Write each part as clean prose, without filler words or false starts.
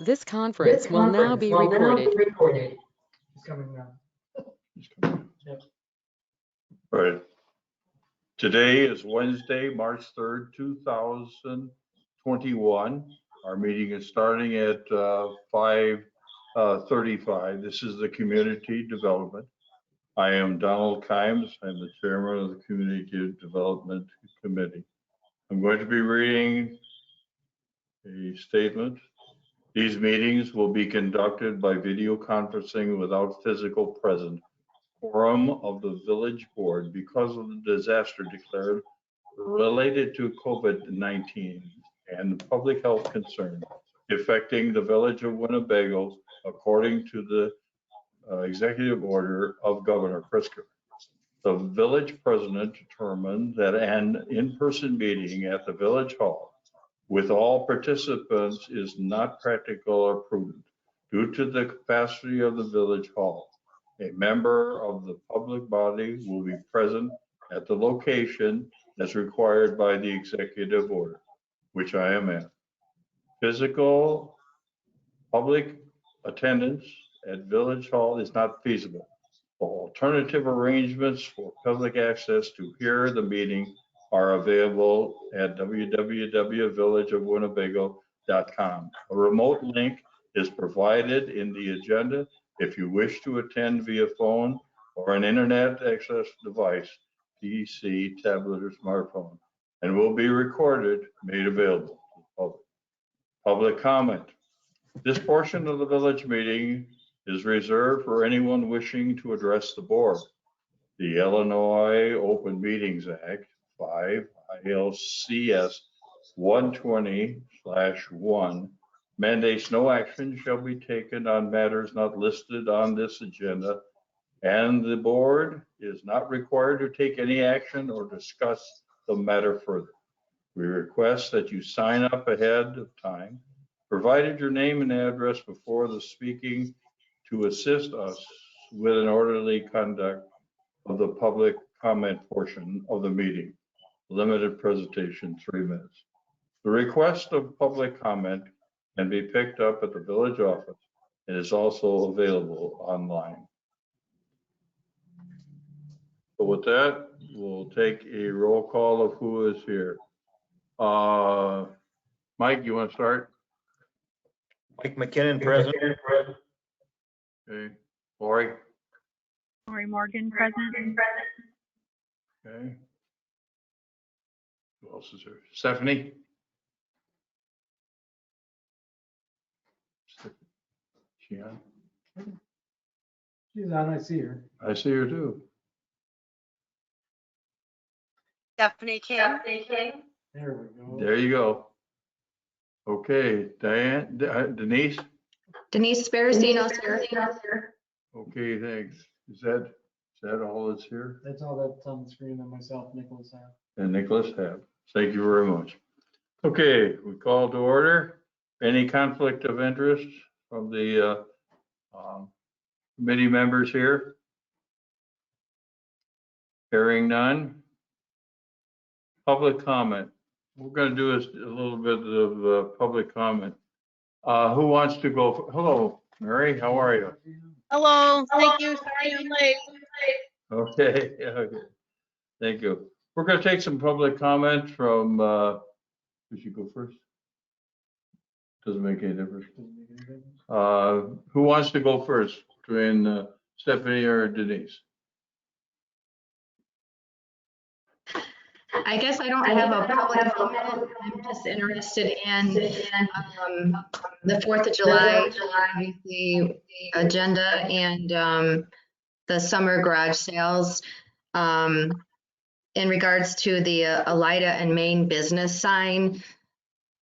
This conference will now be recorded. He's coming now. Yep. All right. Today is Wednesday, March 3rd, 2021. Our meeting is starting at 5:35. This is the Community Development. I am Donald Kimes. I'm the chairman of the Community Development Committee. I'm going to be reading a statement. These meetings will be conducted by video conferencing without physical presence. Quorum of the village board because of the disaster declared related to COVID-19 and public health concerns affecting the village of Winnebago, according to the executive order of Governor Pritzker. The village president determined that an in-person meeting at the village hall with all participants is not practical or prudent due to the capacity of the village hall. A member of the public body will be present at the location as required by the executive order, which I am at. Physical public attendance at Village Hall is not feasible. Alternative arrangements for public access to hear the meeting are available at www.villageofwinnebago.com. A remote link is provided in the agenda if you wish to attend via phone or an internet access device, PC, tablet, or smartphone, and will be recorded, made available to the public. Public comment. This portion of the village meeting is reserved for anyone wishing to address the board. The Illinois Open Meetings Act 5 ILCS 120/1 mandates no action shall be taken on matters not listed on this agenda, and the board is not required to take any action or discuss the matter further. We request that you sign up ahead of time, provided your name and address before the speaking, to assist us with an orderly conduct of the public comment portion of the meeting. Limited presentation, 3 minutes. The request of public comment can be picked up at the village office and is also available online. So with that, we'll take a roll call of who is here. Mike, you want to start? Mike McKinnon, present. Okay. Lori? Lori Morgan, present. Okay. Who else is there? Stephanie? She on? She's on, I see her. I see her too. Stephanie King. There we go. There you go. Okay, Diane, Denise? Denise Sparacino's here. Okay, thanks. Is that all that's here? That's all that's on the screen that myself, Nicholas have. And Nicholas have. Thank you very much. Okay, we call to order. Any conflict of interest from the committee members here? Hearing none. Public comment. We're going to do a little bit of public comment. Who wants to go? Hello, Mary. How are you? Hello, thank you. Sorry I'm late. Okay. Okay. Thank you. We're going to take some public comment from. Who should go first? Doesn't make any difference. Who wants to go first? Between Stephanie or Denise? I guess I don't have a public comment. I'm just interested in the 4th of July, the agenda and the summer garage sales. In regards to the Elida and Main business sign,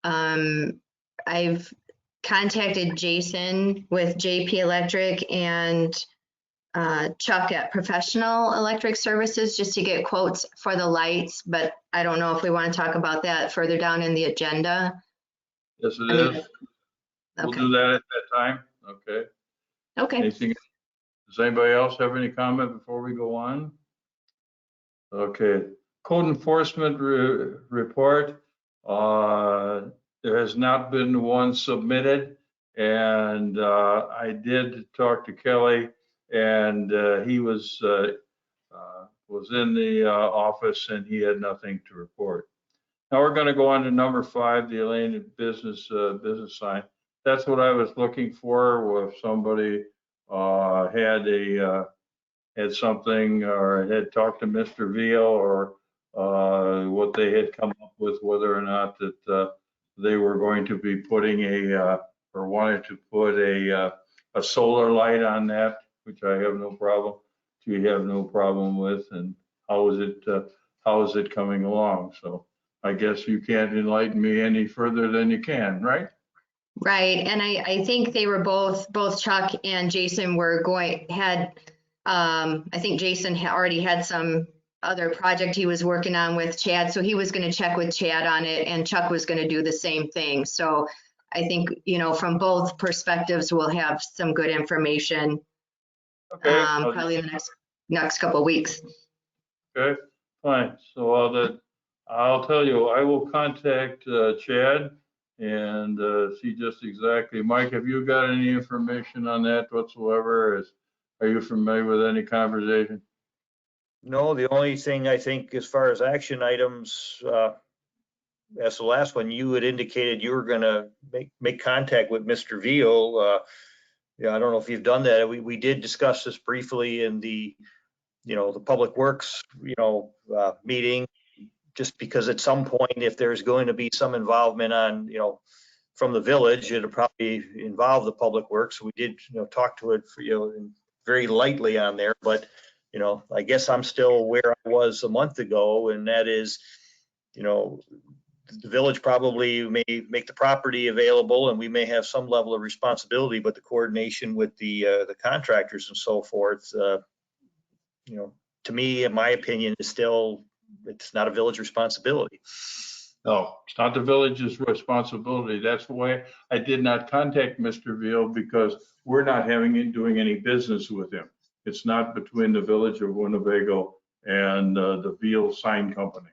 I've contacted Jason with JP Electric and Chuck at Professional Electric Services just to get quotes for the lights, but I don't know if we want to talk about that further down in the agenda. Yes, it is. We'll do that at that time. Okay. Okay. Anything? Does anybody else have any comment before we go on? Okay. Code enforcement report. There has not been one submitted. And I did talk to Kelly, and he was in the office, and he had nothing to report. Now we're going to go on to number 5, the Elaine business sign. That's what I was looking for. If somebody had something or had talked to Mr. Veal, or what they had come up with, whether or not that they were going to be putting or wanted to put a solar light on that, which I have no problem. You have no problem with, and how is it coming along? So I guess you can't enlighten me any further than you can, right? Right, and I think they were both Chuck and Jason were I think Jason already had some other project he was working on with Chad, so he was going to check with Chad on it, and Chuck was going to do the same thing. So I think, from both perspectives, we'll have some good information Okay. probably in the next couple of weeks. Okay, fine. So I'll tell you, I will contact Chad and see just exactly. Mike, have you got any information on that whatsoever? Are you familiar with any conversation? No, the only thing I think as far as action items, as the last one, you had indicated you were gonna make contact with Mr. Veal. Yeah, I don't know if you've done that. We did discuss this briefly in the Public Works, meeting, just because at some point, if there's going to be some involvement on, from the village, it'll probably involve the Public Works. We did, talk to it for, very lightly on there, but, I guess I'm still where I was a month ago, and that is, the village probably may make the property available, and we may have some level of responsibility, but the coordination with the contractors and so forth, to me, in my opinion, is still, it's not a village responsibility. No, it's not the village's responsibility. That's why I did not contact Mr. Veal, because we're not doing any business with him. It's not between the village of Winnebago and the Veal Sign Company.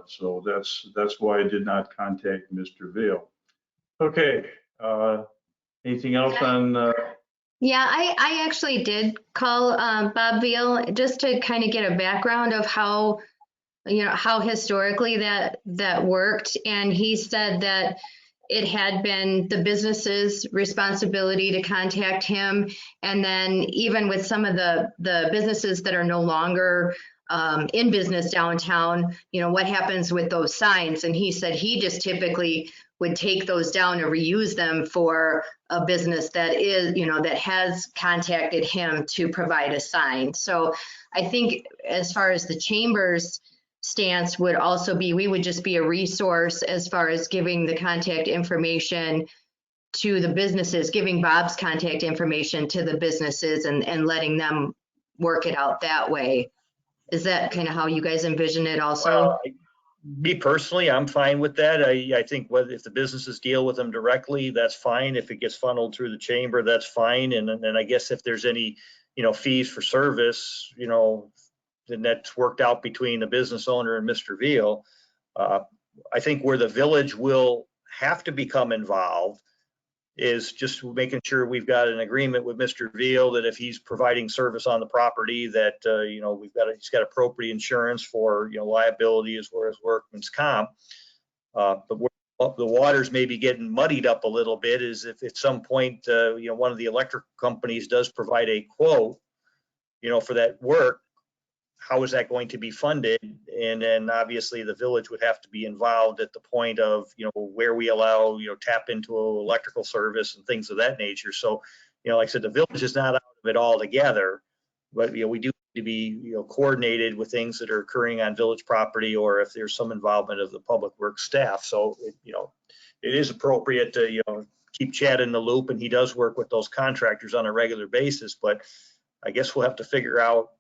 So that's why I did not contact Mr. Veal. Okay. Anything else on? Yeah, I actually did call Bob Veal just to kind of get a background of how historically that worked. And he said that it had been the business's responsibility to contact him. And then even with some of the businesses that are no longer in business downtown, what happens with those signs? And he said he just typically would take those down and reuse them for a business that is, that has contacted him to provide a sign. So I think as far as the chamber's stance would also be, we would just be a resource as far as giving the contact information to the businesses, giving Bob's contact information to the businesses and letting them work it out that way. Is that kind of how you guys envision it also? Well, me personally, I'm fine with that. I think if the businesses deal with them directly, that's fine. If it gets funneled through the chamber, that's fine. And then I guess if there's any, fees for service, then that's worked out between the business owner and Mr. Veal. I think where the village will have to become involved is just making sure we've got an agreement with Mr. Veal that if he's providing service on the property, that he's got appropriate insurance for liability as well as workman's comp. But where the waters may be getting muddied up a little bit is if at some point one of the electric companies does provide a quote for that work, how is that going to be funded? And then obviously the village would have to be involved at the point of, where we allow, tap into electrical service and things of that nature. So, like I said, the village is not out of it altogether, but, we do need to be, coordinated with things that are occurring on village property, or if there's some involvement of the public works staff. So, it is appropriate to, keep Chad in the loop, and he does work with those contractors on a regular basis, but I guess we'll have to figure out,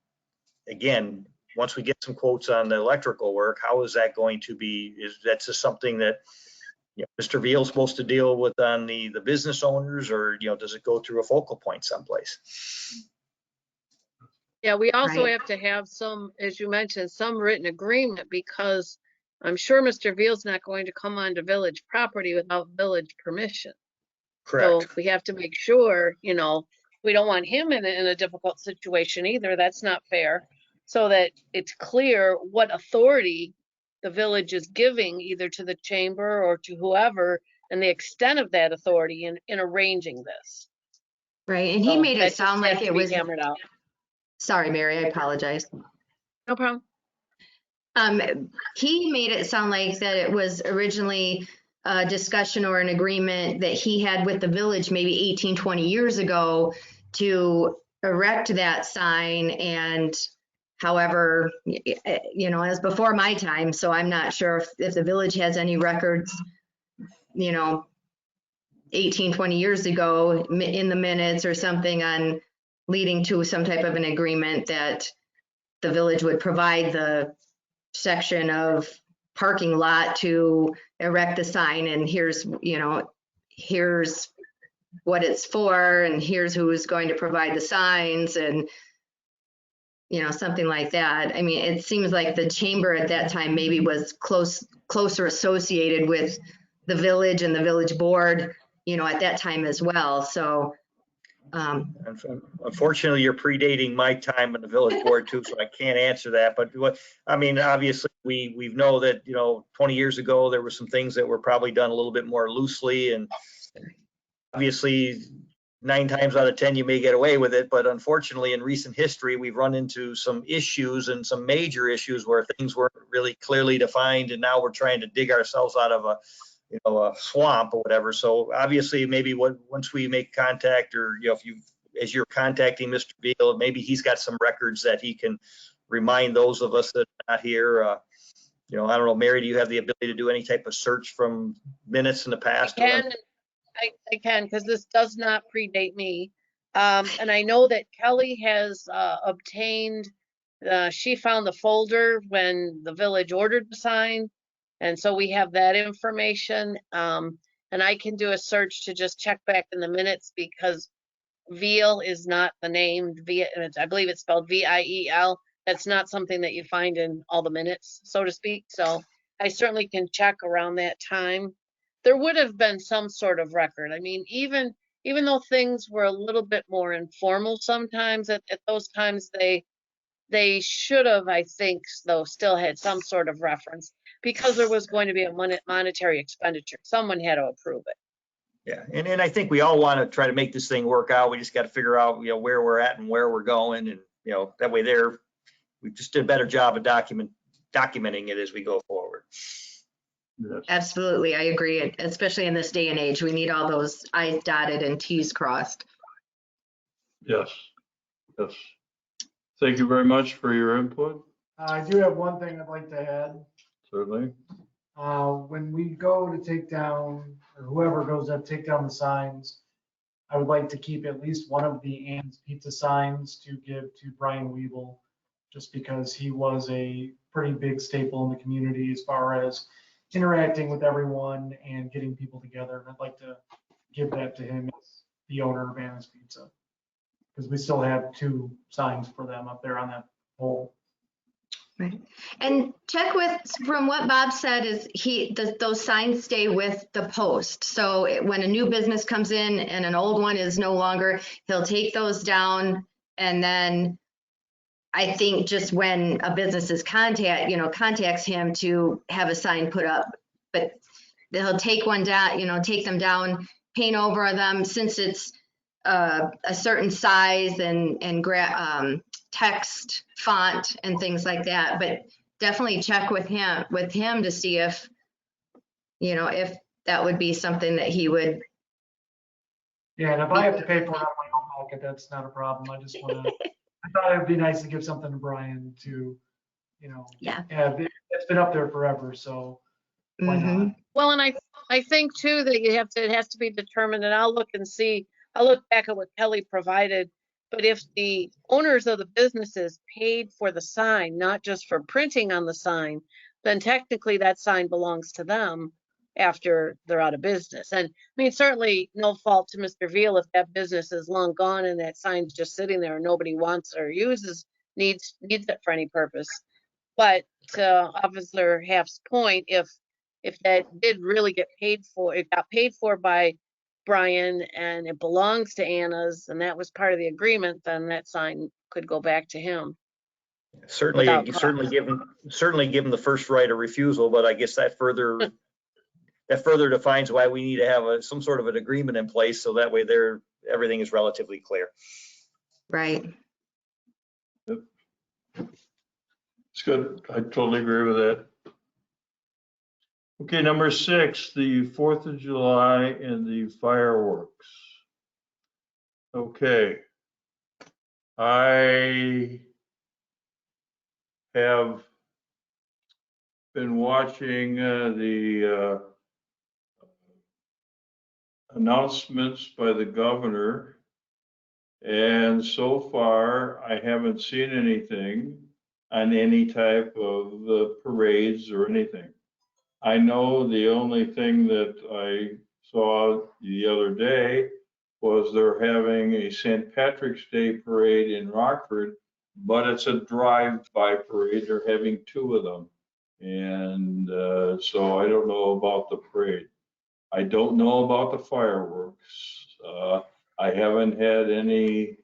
again, once we get some quotes on the electrical work, how is that going to be? Is that just something that Mr. Veal's supposed to deal with on the business owners, or does it go through a focal point someplace? Yeah, we also Right. have to have some, as you mentioned, some written agreement, because I'm sure Mr. Veal's not going to come onto village property without village permission. So Correct. we have to make sure, we don't want him in a difficult situation either. That's not fair. So that it's clear what authority the village is giving either to the chamber or to whoever and the extent of that authority in arranging this. Right, and he So made that it just sound has like to it be was, hammered out. sorry, Mary, I apologize. No problem. He made it sound like that it was originally a discussion or an agreement that he had with the village maybe 18, 20 years ago to erect that sign. And however, as before my time, so I'm not sure if the village has any records, 18, 20 years ago in the minutes or something on leading to some type of an agreement that the village would provide the section of parking lot to erect the sign, and here's what it's for, and here's who's going to provide the signs, and something like that. I mean, it seems like the chamber at that time maybe was closer associated with the village and the village board, at that time as well. So Unfortunately, you're predating my time in the village board too, so I can't answer that. But obviously, we know that, 20 years ago, there were some things that were probably done a little bit more loosely. And obviously, 9 times out of 10, you may get away with it. But unfortunately, in recent history, we've run into some issues and some major issues where things weren't really clearly defined. And now we're trying to dig ourselves out of a swamp or whatever. So obviously, maybe once we make contact, or as you're contacting Mr. Beal, maybe he's got some records that he can remind those of us that are not here. I don't know, Mary, do you have the ability to do any type of search from minutes in the past? I can, because this does not predate me. And I know that Kelly has obtained, she found the folder when the village ordered the sign. And so we have that information. And I can do a search to just check back in the minutes, because Veal is not the name. I believe it's spelled Viel. That's not something that you find in all the minutes, so to speak. So I certainly can check around that time. There would have been some sort of record. I mean, even though things were a little bit more informal sometimes, at those times they should have, I think, though, still had some sort of reference, because there was going to be a monetary expenditure. Someone had to approve it. Yeah, and I think we all want to try to make this thing work out. We just got to figure out, where we're at and where we're going, and that way we just did a better job of documenting it as we go forward. Yes. absolutely, I agree. Especially in this day and age, we need all those I's dotted and T's crossed. Yes. Yes. Thank you very much for your input. I do have one thing I'd like to add. Certainly. When we go to take down, or whoever goes up, take down the signs, I would like to keep at least one of the Ann's Pizza signs to give to Brian Weevil, just because he was a pretty big staple in the community as far as interacting with everyone and getting people together. And I'd like to give that to him as the owner of Ann's Pizza, because we still have 2 signs for them up there on that pole. Right. And check from what Bob said, is those signs stay with the post. So when a new business comes in and an old one is no longer, he'll take those down. And then I think just when a business contacts him to have a sign put up, but they'll take one down, take them down, paint over them, since it's a certain size and text font and things like that. But definitely check with him to see if that would be something that he would. Yeah, and if I have to pay for it out of my own pocket, that's not a problem. I just want to, I thought it'd be nice to give something to Brian to, Yeah. It's been up there forever, so why not? Mhm. Well, and I think too that it has to be determined, and I'll look back at what Kelly provided. But if the owners of the businesses paid for the sign, not just for printing on the sign, then technically that sign belongs to them after they're out of business. And I mean, certainly no fault to Mr. Veal if that business is long gone and that sign's just sitting there and nobody wants or needs it for any purpose. But to Officer Half's point, if that did really get paid for, it got paid for by Brian and it belongs to Anna's and that was part of the agreement, then that sign could go back to him. Certainly, Without cost. certainly give them the first right of refusal, but I guess that further defines why we need to have some sort of an agreement in place, so that way everything is relatively clear. Right. It's good. I totally agree with that. Okay, number 6, the 4th of July and the fireworks. Okay. I have been watching the announcements by the governor, and so far I haven't seen anything on any type of parades or anything. I know the only thing that I saw the other day was they're having a St. Patrick's Day parade in Rockford, but it's a drive-by parade. They're having 2 of them. And so I don't know about the parade. I don't know about the fireworks. I haven't had any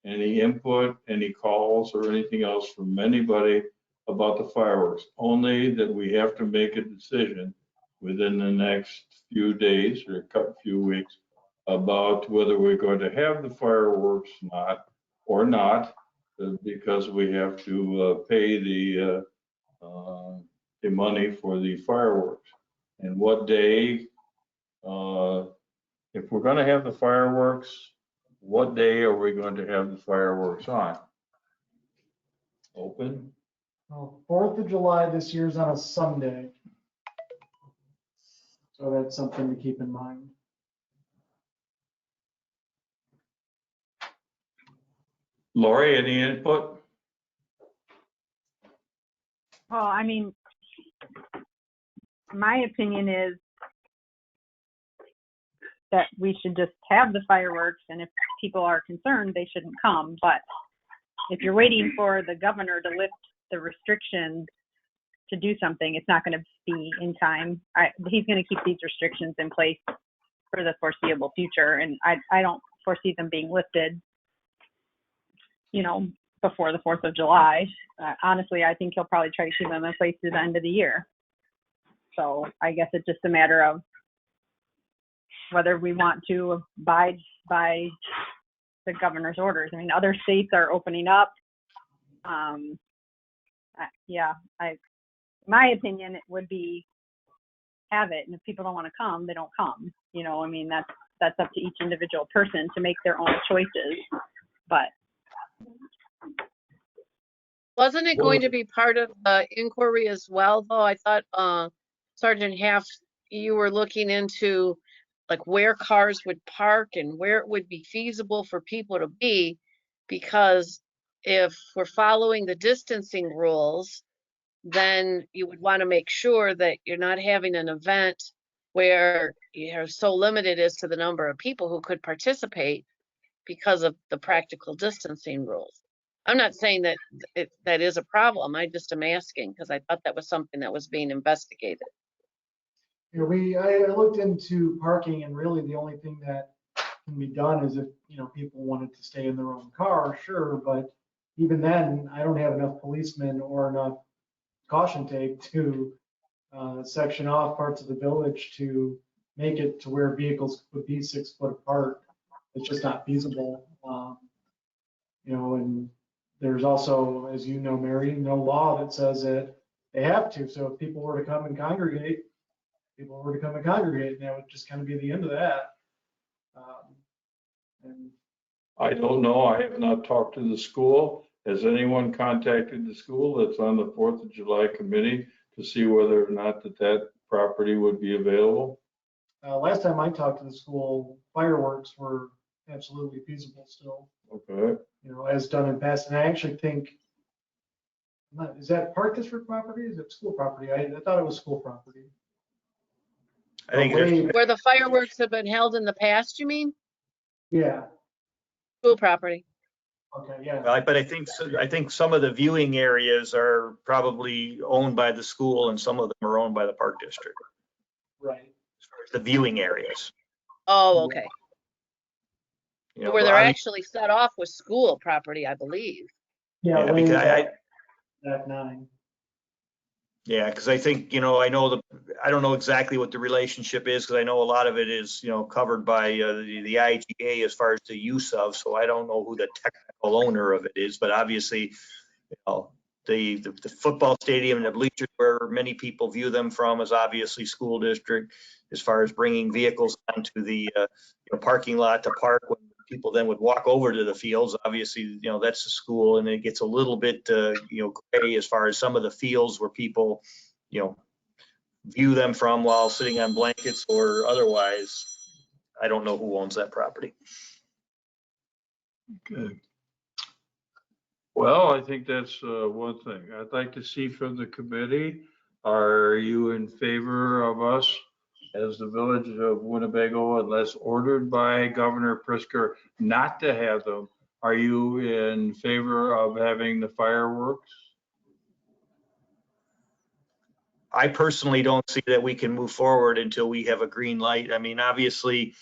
input, any calls or anything else from anybody about the fireworks, only that we have to make a decision within the next few days or a few weeks about whether we're going to have the fireworks or not, because we have to pay the money for the fireworks. And what day, if we're going to have the fireworks, what day are we going to have the fireworks on? Open? Well, 4th of July this year is on a Sunday. So that's something to keep in mind. Lori, any input? Well, I mean, my opinion is that we should just have the fireworks, and if people are concerned, they shouldn't come. But if you're waiting for the governor to lift the restrictions to do something, it's not going to be in time. He's going to keep these restrictions in place for the foreseeable future, and I don't foresee them being lifted, before the 4th of July. Honestly, I think he'll probably try to keep them in place through the end of the year. So I guess it's just a matter of whether we want to abide by the governor's orders. I mean, other states are opening up. My opinion would be have it, and if people don't want to come, they don't come. I mean, that's up to each individual person to make their own choices. But Wasn't it going to be part of the inquiry as well, though? I thought, Sergeant Half, you were looking into like where cars would park and where it would be feasible for people to be, because if we're following the distancing rules, then you would want to make sure that you're not having an event where you're so limited as to the number of people who could participate because of the practical distancing rules. I'm not saying that that is a problem. I just am asking because I thought that was something that was being investigated. I looked into parking, and really the only thing that can be done is if, people wanted to stay in their own car, sure. But even then, I don't have enough policemen or enough caution tape to section off parts of the village to make it to where vehicles would be 6 foot apart. It's just not feasible. And there's also, as you know, Mary, no law that says that they have to. So if people were to come and congregate, and that would just kind of be the end of that. And I don't know. I have not talked to the school. Has anyone contacted the school that's on the 4th of July committee to see whether or not that property would be available? last time I talked to the school, fireworks were absolutely feasible still. Okay. As done in past. And I actually think, is that park district property? Is it school property? I thought it was school property. I think there's, Where the fireworks have been held in the past, you mean? Yeah. School property. Okay. Yeah. but I think some of the viewing areas are probably owned by the school and some of them are owned by the park district, Right. as far as the viewing areas. Oh, okay. You know, Where they're obvi- actually set off with school property, I believe. Yeah, Yeah, lanes because at 9. Yeah, because I think, I know I don't know exactly what the relationship is, because I know a lot of it is, covered by the IGA as far as the use of, so I don't know who the technical owner of it is, but obviously, the football stadium and the bleachers where many people view them from is obviously school district, as far as bringing vehicles onto the parking lot to park when people then would walk over to the fields. Obviously, that's the school, and it gets a little bit, gray as far as some of the fields where people, view them from while sitting on blankets or otherwise. I don't know who owns that property. Okay. Well, I think that's one thing. I'd like to see from the committee, are you in favor of us as the village of Winnebago, unless ordered by Governor Pritzker not to have them? Are you in favor of having the fireworks? I personally don't see that we can move forward until we have a green light. I mean, obviously,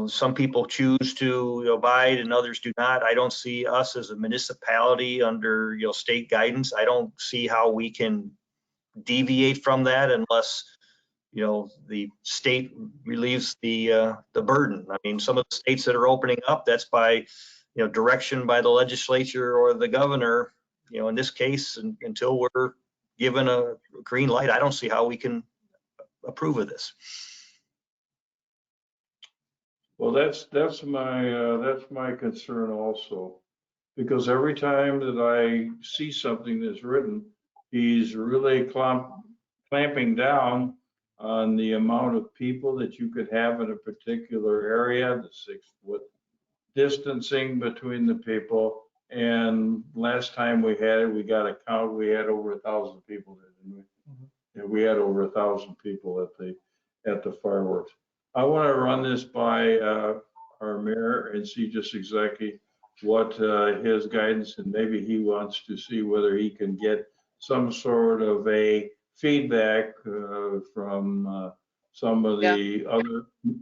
some people choose to abide and others do not. I don't see us as a municipality under, state guidance. I don't see how we can deviate from that unless, the state relieves the burden. I mean, some of the states that are opening up, that's by, direction by the legislature or the governor. In this case, until we're given a green light, I don't see how we can approve of this. Well, that's my concern also, because every time that I see something that's written, he's really clamping down on the amount of people that you could have in a particular area, the 6-foot distancing between the people. And last time we had it, we got a count, we had over 1,000 people there, didn't we? Mhm. Yeah, we had over 1,000 people at the fireworks. I want to run this by our mayor and see just exactly what his guidance, and maybe he wants to see whether he can get some sort of a feedback from some of the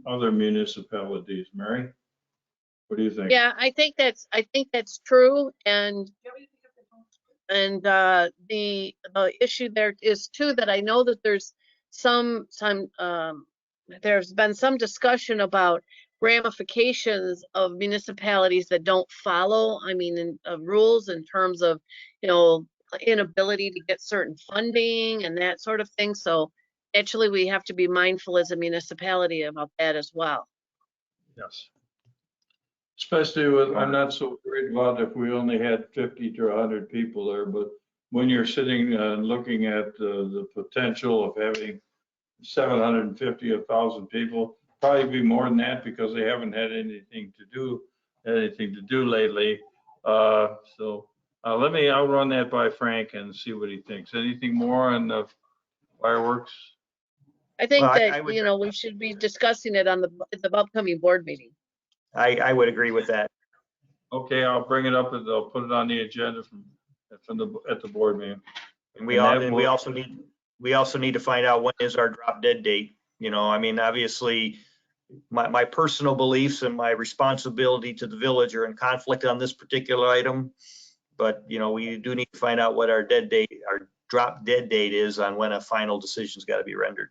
other municipalities. Mary, what do you think? Yeah, I think that's true. And the issue there is too, that I know that there's there's been some discussion about ramifications of municipalities that don't follow, I mean, rules in terms of, inability to get certain funding and that sort of thing. So actually, we have to be mindful as a municipality about that as well. Yes. Especially with, I'm not so worried about if we only had 50 to 100 people there, but when you're sitting and looking at the potential of having 750, 1,000 people, probably be more than that because they haven't had anything to do lately. I'll run that by Frank and see what he thinks. Anything more on the fireworks? I think Well, that, I would- we should be discussing it at the upcoming board meeting. I would agree with that. Okay, I'll bring it up and I'll put it on the agenda at the board meeting. And we also need to find out when is our drop dead date. I mean, obviously, my personal beliefs and my responsibility to the village are in conflict on this particular item. But, we do need to find out what our drop dead date is on when a final decision's got to be rendered.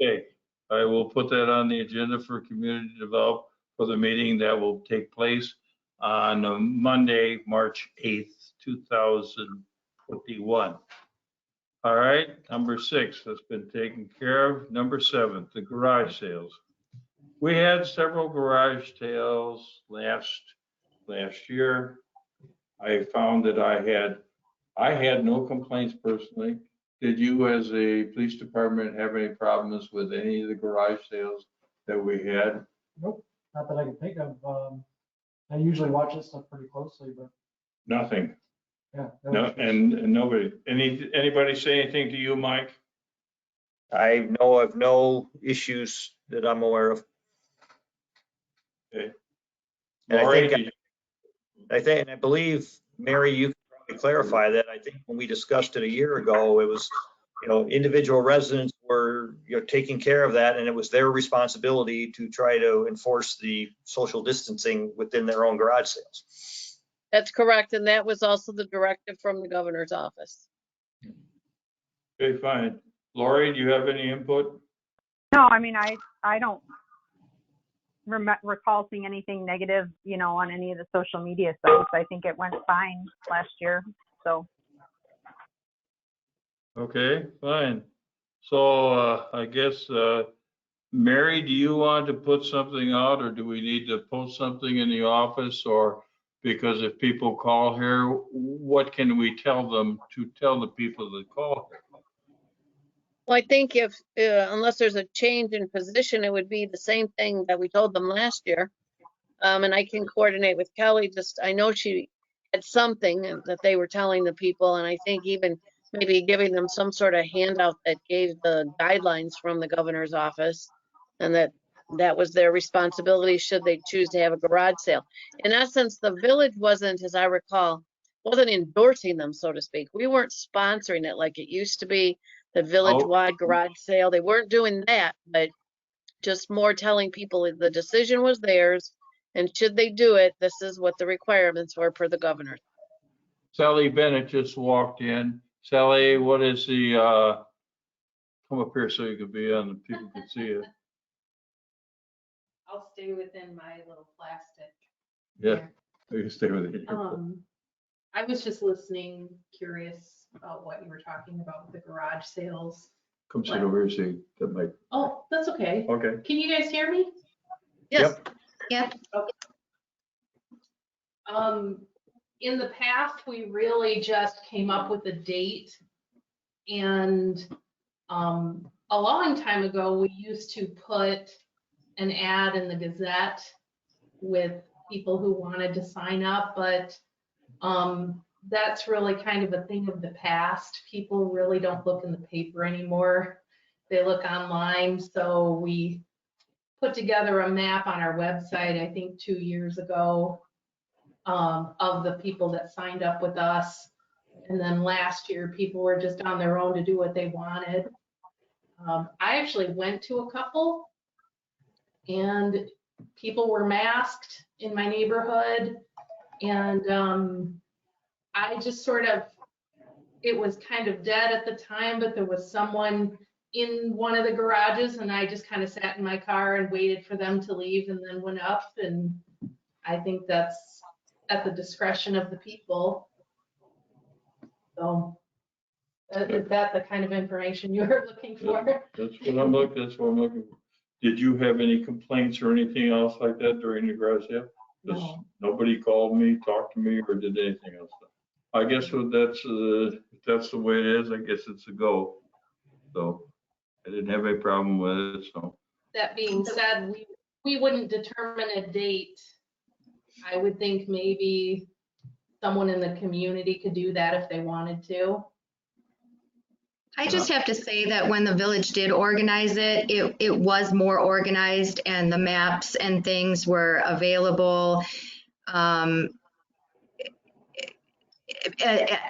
Okay, I will put that on the agenda for community develop for the meeting that will take place on Monday, March 8th, 2021. All right, number 6 has been taken care of. Number 7, the garage sales. We had several garage sales last year. I found that I had no complaints personally. Did you, as a police department, have any problems with any of the garage sales that we had? Nope, not that I can think of. I usually watch this stuff pretty closely, but Nothing. yeah. No, and nobody. Anybody say anything to you, Mike? I know of no issues that I'm aware of. Okay. And Lori, I believe, Mary, you can probably clarify that. I think when we discussed it a year ago, it was individual residents were, taking care of that, and it was their responsibility to try to enforce the social distancing within their own garage sales. That's correct. And that was also the directive from the governor's office. Okay, fine. Lori, do you have any input? No, I mean, I don't recall seeing anything negative, on any of the social media sites. I think it went fine last year. So, Okay, fine. So I guess, Mary, do you want to put something out, or do we need to post something in the office? Or because if people call here, what can we tell them to tell the people that call here? Well, I think if, unless there's a change in position, it would be the same thing that we told them last year. And I can coordinate with Kelly. I know she had something that they were telling the people, and I think even maybe giving them some sort of handout that gave the guidelines from the governor's office, and that was their responsibility should they choose to have a garage sale. In essence, the village wasn't, as I recall, wasn't endorsing them, so to speak. We weren't sponsoring it like it used to be, the village-wide garage sale. They weren't doing that, but just more telling people the decision was theirs, and should they do it, this is what the requirements were per the governor. Sally Bennett just walked in. Sally, what is the, come up here so you can be on, the people can see it. I'll stay within my little plastic. Yeah, you can stay with it. I was just listening, curious about what you were talking about with the garage sales. Come sit over here, see that mic. Oh, that's okay. Okay. Can you guys hear me? Yes. Yep. In the past, we really just came up with a date, and a long time ago, we used to put an ad in the Gazette with people who wanted to sign up, but that's really kind of a thing of the past. People really don't look in the paper anymore. They look online. So we put together a map on our website, I think 2 years ago, of the people that signed up with us. And then last year, people were just on their own to do what they wanted. I actually went to a couple, and people were masked in my neighborhood. And I just sort of, it was kind of dead at the time, but there was someone in one of the garages, and I just kind of sat in my car and waited for them to leave and then went up. And I think that's at the discretion of the people. So is that the kind of information you were looking for? That's what I'm looking for. Did you have any complaints or anything else like that during the garage sale? No. Nobody called me, talked to me, or did anything else. I guess if that's the way it is, I guess it's a go. So I didn't have any problem with it, so. That being said, we wouldn't determine a date. I would think maybe someone in the community could do that if they wanted to. I just have to say that when the village did organize it, it was more organized, and the maps and things were available.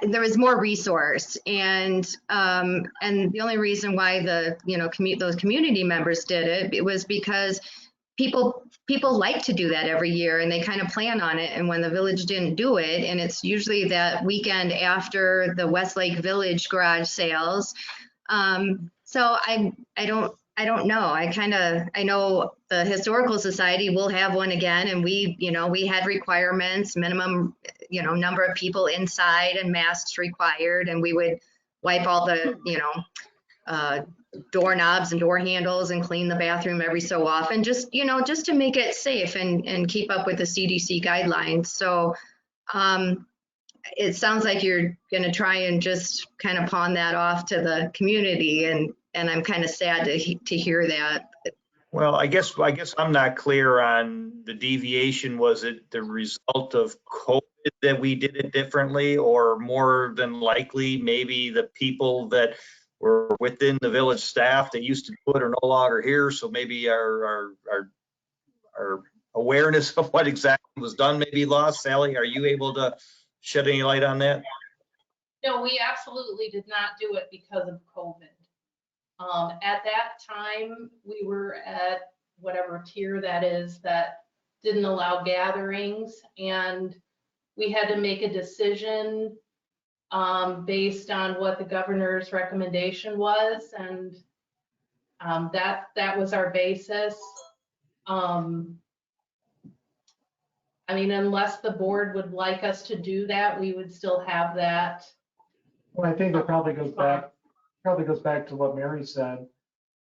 There was more resource, and the only reason why those community members did it was because people like to do that every year, and they kind of plan on it. And when the village didn't do it, and it's usually that weekend after the Westlake Village garage sales, so I don't know. I know the Historical Society will have one again, and we had requirements, minimum, number of people inside and masks required, and we would wipe all the, doorknobs and door handles and clean the bathroom every so often, just to make it safe and keep up with the CDC guidelines. So it sounds like you're going to try and just kind of pawn that off to the community, and I'm kind of sad to hear that. Well, I guess I'm not clear on the deviation. Was it the result of COVID that we did it differently, or more than likely maybe the people that were within the village staff that used to do it are no longer here, so maybe our awareness of what exactly was done may be lost? Sally, are you able to shed any light on that? No, we absolutely did not do it because of COVID. At that time, we were at whatever tier that is that didn't allow gatherings, and we had to make a decision based on what the governor's recommendation was, and that was our basis. I mean, unless the board would like us to do that, we would still have that. Well, I think that probably goes back to what Mary said.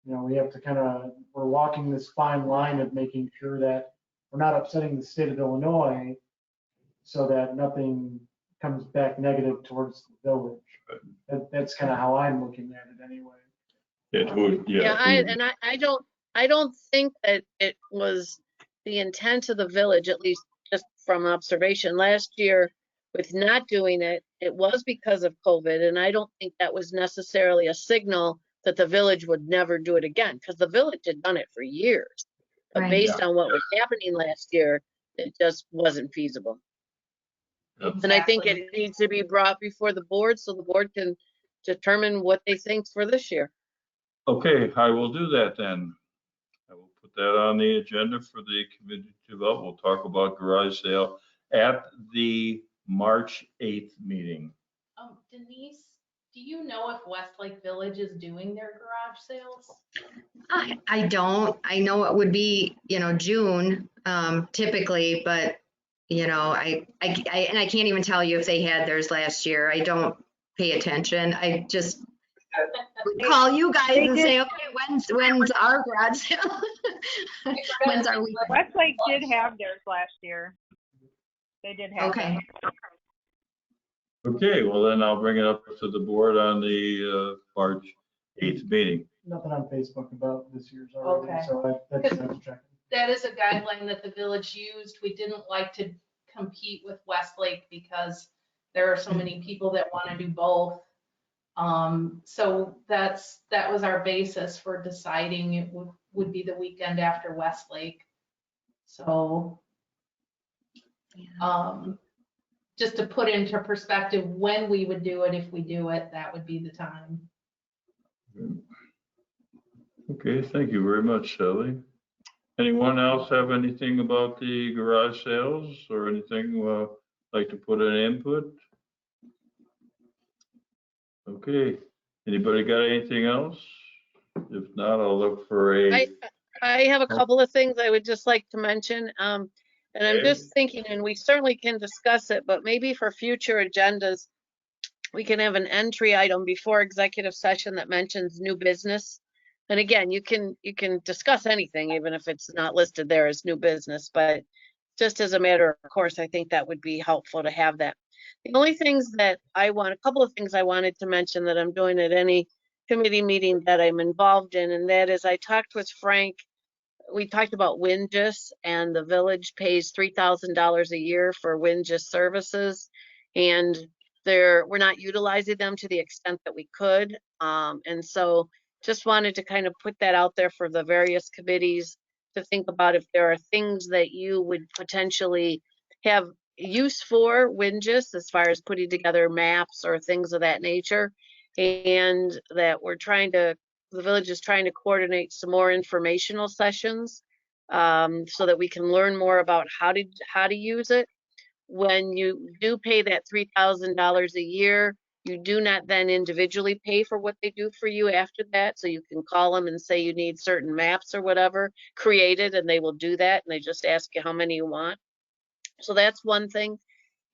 You know, we have to we're walking this fine line of making sure that we're not upsetting the state of Illinois so that nothing comes back negative towards the village. That's kind of how I'm looking at it anyway. It would, Yeah, yeah. I don't think that it was the intent of the village, at least just from observation last year with not doing it, it was because of COVID. And I don't think that was necessarily a signal that the village would never do it again, because the village had done it for years. But Right. based on what was happening last year, it just wasn't feasible. Yep. And I think it needs to be brought before the board so the board can determine what they think for this year. Okay, I will do that then. I will put that on the agenda for the committee to vote. We'll talk about garage sale at the March 8th meeting. Denise, do you know if Westlake Village is doing their garage sales? I don't. I know it would be, June, typically, but, I can't even tell you if they had theirs last year. I don't pay attention. I just call you guys and say, okay, when's our garage sale? When's our weekend? Westlake did have theirs last year. They did have Okay. theirs. Okay, well then I'll bring it up to the board on the March 8th meeting. Nothing on Facebook about this year's already, Okay. so that's what I was checking. That is a guideline that the village used. We didn't like to compete with Westlake because there are so many people that want to do both. So that was our basis for deciding it would be the weekend after Westlake. So, just to put into perspective when we would do it, if we do it, that would be the time. Okay, thank you very much, Shelley. Anyone else have anything about the garage sales or anything like to put an input? Okay, anybody got anything else? If not, I'll look for a. I have a couple of things I would just like to mention. And I'm just thinking, and we certainly can discuss it, but maybe for future agendas, we can have an entry item before executive session that mentions new business. And again, you can discuss anything, even if it's not listed there as new business, but just as a matter of course, I think that would be helpful to have that. The only things that a couple of things I wanted to mention that I'm doing at any committee meeting that I'm involved in, and that is I talked with Frank. We talked about Wingis, and the village pays $3,000 a year for Wingis services, and we're not utilizing them to the extent that we could. And so just wanted to kind of put that out there for the various committees to think about if there are things that you would potentially have use for Wingis as far as putting together maps or things of that nature, and that the village is trying to coordinate some more informational sessions so that we can learn more about how to use it. When you do pay that $3,000 a year, you do not then individually pay for what they do for you after that. So you can call them and say you need certain maps or whatever created, and they will do that. And they just ask you how many you want. So that's one thing.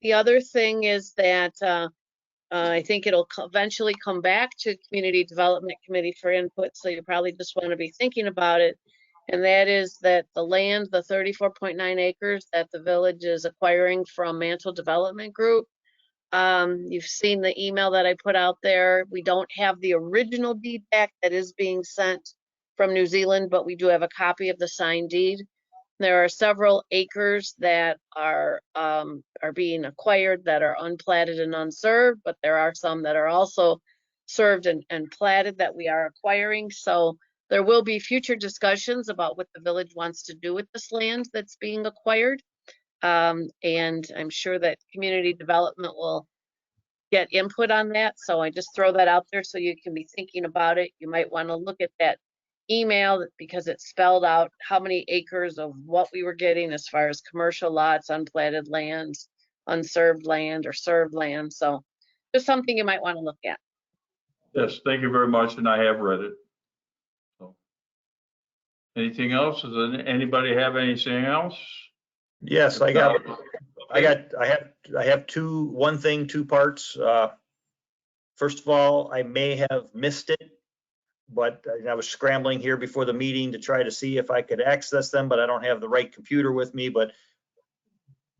The other thing is that I think it'll eventually come back to Community Development Committee for input, so you probably just want to be thinking about it. And that is that the land, the 34.9 acres that the village is acquiring from Mantle Development Group, you've seen the email that I put out there. We don't have the original deed back that is being sent from New Zealand, but we do have a copy of the signed deed. There are several acres that are being acquired that are unplatted and unserved, but there are some that are also served and platted that we are acquiring. So there will be future discussions about what the village wants to do with this land that's being acquired. And I'm sure that community development will get input on that. So I just throw that out there so you can be thinking about it. You might want to look at that email because it spelled out how many acres of what we were getting as far as commercial lots, unplatted lands, unserved land or served land. So just something you might want to look at. Yes, thank you very much, and I have read it. So, anything else? Does anybody have anything else? Yes, I have two parts. First of all, I may have missed it, but I was scrambling here before the meeting to try to see if I could access them, but I don't have the right computer with me. But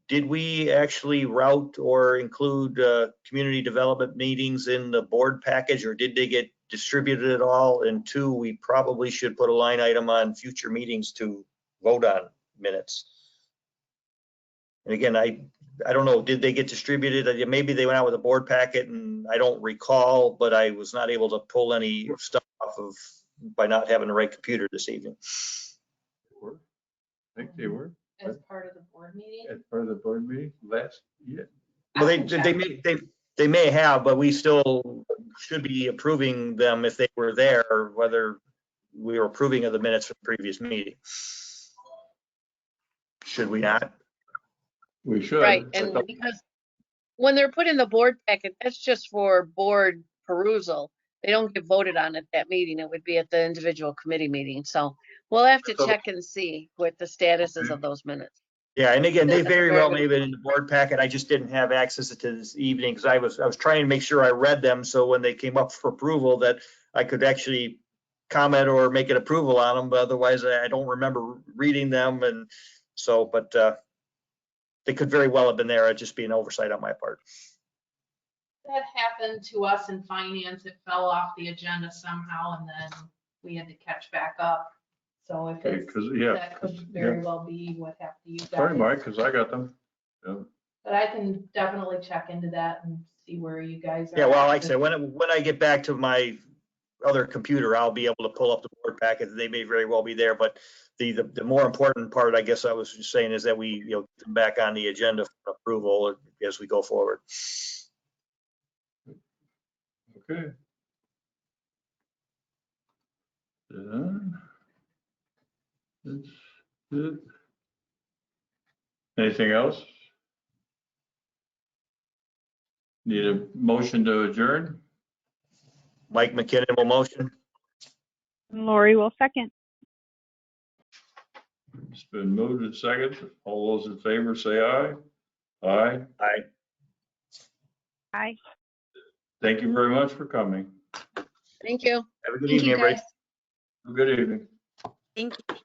did we actually route or include community development meetings in the board package, or did they get distributed at all? And two, we probably should put a line item on future meetings to vote on minutes. And again, I don't know, did they get distributed? Maybe they went out with a board packet and I don't recall, but I was not able to pull any stuff off of by not having the right computer this evening. I think they were. As part of the board meeting? As part of the board meeting last year. Well, they may have, but we still should be approving them if they were there, whether we were approving of the minutes from the previous meeting. Should we not? We should. Right, and because when they're put in the board packet, that's just for board perusal. They don't get voted on at that meeting. It would be at the individual committee meeting. So we'll have to check and see what the status is of those minutes. Yeah, and again, they very well may have been in the board packet. I just didn't have access to this evening because I was trying to make sure I read them. So when they came up for approval that I could actually comment or make an approval on them, but otherwise I don't remember reading them. And so, but they could very well have been there. It'd just be an oversight on my part. That happened to us in finance. It fell off the agenda somehow and then we had to catch back up. So if Okay, it's, 'cause, yeah, that could very well be what happened to you guys. sorry, Mike, because I got them. Yeah. But I can definitely check into that and see where you guys are. Yeah, well, at like I said, with- when I get back to my other computer, I'll be able to pull up the board packet. They may very well be there, but the more important part, I guess I was just saying, is that we, get them back on the agenda for approval as we go forward. Okay. Done. That's it. Anything else? Need a motion to adjourn? Mike McKinnon will motion. Lori will second. It's been moved and seconded. All those in favor say aye. Aye. Aye. Aye. Thank you very much for coming. Thank you. Have a good Thank evening, you, everybody. guys. Good evening. Thank you.